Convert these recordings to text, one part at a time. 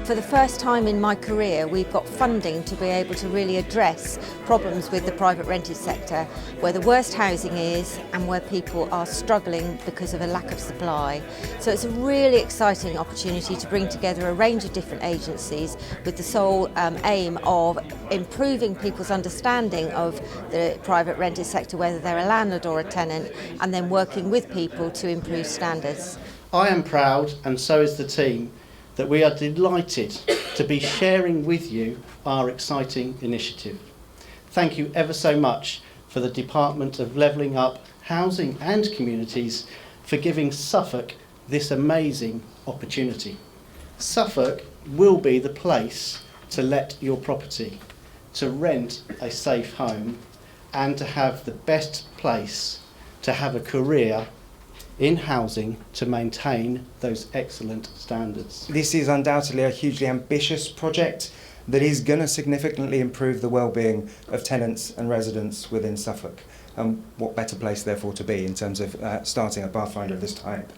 For the first time in my career, we've got funding to be able to really address problems with the private rented sector, where the worst housing is and where people are struggling because of a lack of supply. So it's a really exciting opportunity to bring together a range of different agencies with the sole aim of improving people's understanding of the private rented sector, whether they're a landlord or a tenant, and then working with people to improve standards. I am proud, and so is the team, that we are delighted to be sharing with you our exciting initiative. Thank you ever so much for the Department of Levelling Up Housing and Communities for giving Suffolk this amazing opportunity. Suffolk will be the place to let your property, to rent a safe home, and to have the best place to have a career in housing to maintain those excellent standards. This is undoubtedly a hugely ambitious project that is going to significantly improve the well-being of tenants and residents within Suffolk. And what better place therefore to be in terms of starting a Pathfinder of this type.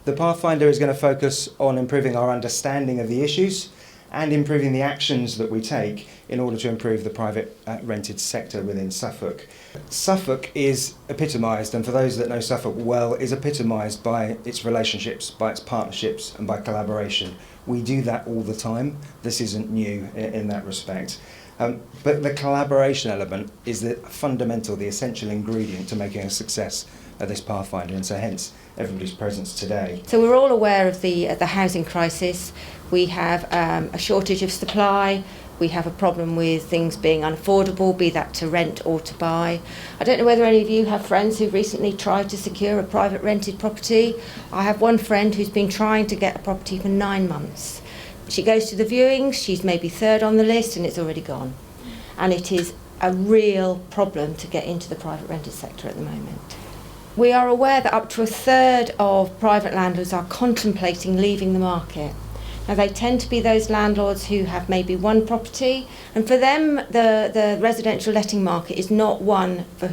The Pathfinder is going to focus on improving our understanding of the issues and improving the actions that we take in order to improve the private rented sector within Suffolk. Suffolk is epitomised, and for those that know Suffolk well, is epitomised by its relationships, by its partnerships and by collaboration. We do that all the time. This isn't new in that respect. But the collaboration element is the fundamental, the essential ingredient to making a success of this Pathfinder, and so hence everybody's presence today. So we're all aware of the housing crisis. We have a shortage of supply. We have a problem with things being unaffordable, be that to rent or to buy. I don't know whether any of you have friends who've recently tried to secure a private rented property. I have one friend who's been trying to get a property for 9 months. She goes to the viewings, she's maybe third on the list, and it's already gone. And it is a real problem to get into the private rented sector at the moment. We are aware that up to a third of private landlords are contemplating leaving the market. Now, they tend to be those landlords who have maybe one property, and for them the residential letting market is not one for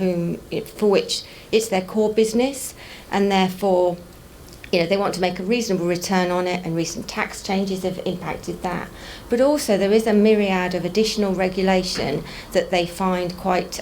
which it's their core business, and therefore they want to make a reasonable return on it, and recent tax changes have impacted that. But also there is a myriad of additional regulation that they find quite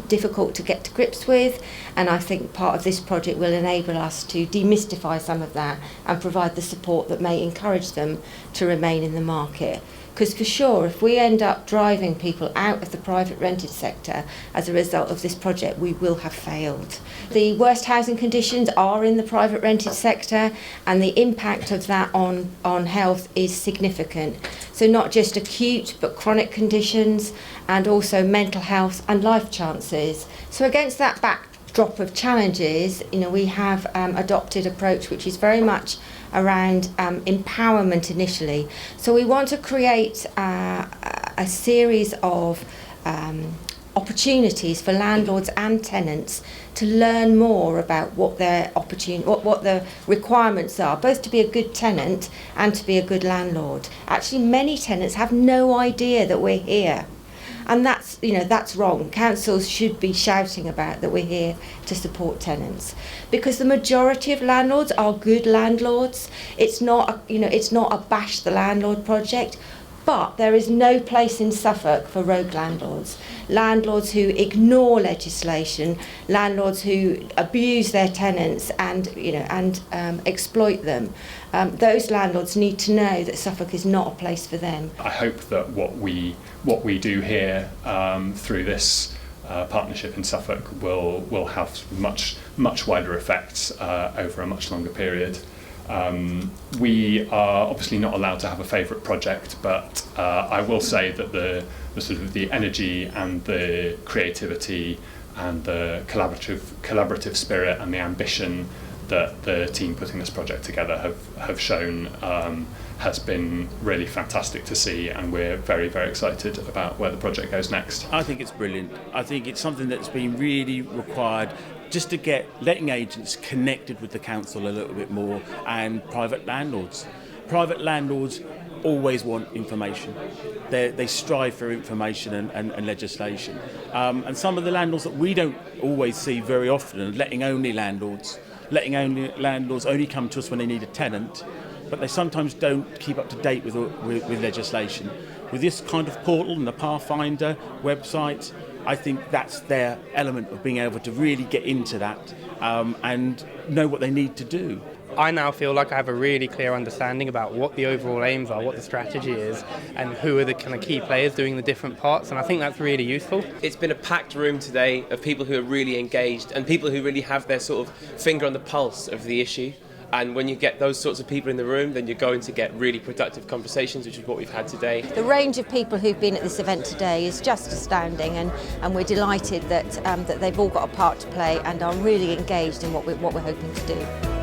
difficult to get to grips with, and I think part of this project will enable us to demystify some of that and provide the support that may encourage them to remain in the market. Because for sure, if we end up driving people out of the private rented sector as a result of this project, we will have failed. The worst housing conditions are in the private rented sector, and the impact of that on health is significant. So not just acute but chronic conditions, and also mental health and life chances. So against that backdrop of challenges, we have adopted an approach which is very much around empowerment initially. So we want to create a series of opportunities for landlords and tenants to learn more about what their what the requirements are, both to be a good tenant and to be a good landlord. Actually, many tenants have no idea that we're here. And that's wrong. Councils should be shouting about that we're here to support tenants, because the majority of landlords are good landlords. It's not a bash the landlord project, but there is no place in Suffolk for rogue landlords. Landlords who ignore legislation, landlords who abuse their tenants and exploit them. Those landlords need to know that Suffolk is not a place for them. I hope that what we do here through this partnership in Suffolk will have much wider effects over a much longer period. We are obviously not allowed to have a favourite project, but I will say that the sort of the energy and the creativity and the collaborative spirit and the ambition that the team putting this project together have shown has been really fantastic to see, and we're very, very excited about where the project goes next. I think it's brilliant. I think it's something that's been really required just to get letting agents connected with the council a little bit more, and private landlords. Private landlords always want information. They strive for information and legislation. And some of the landlords that we don't always see very often are letting only landlords only come to us when they need a tenant. but they sometimes don't keep up to date with legislation. With this kind of portal and the Pathfinder website, I think that's their element of being able to really get into that and know what they need to do. I now feel like I have a really clear understanding about what the overall aims are, what the strategy is, and who are the kind of key players doing the different parts, and I think that's really useful. It's been a packed room today of people who are really engaged and people who really have their sort of finger on the pulse of the issue. And when you get those sorts of people in the room, then you're going to get really productive conversations, which is what we've had today. The range of people who've been at this event today is just astounding, and we're delighted that they've all got a part to play and are really engaged in what we're hoping to do.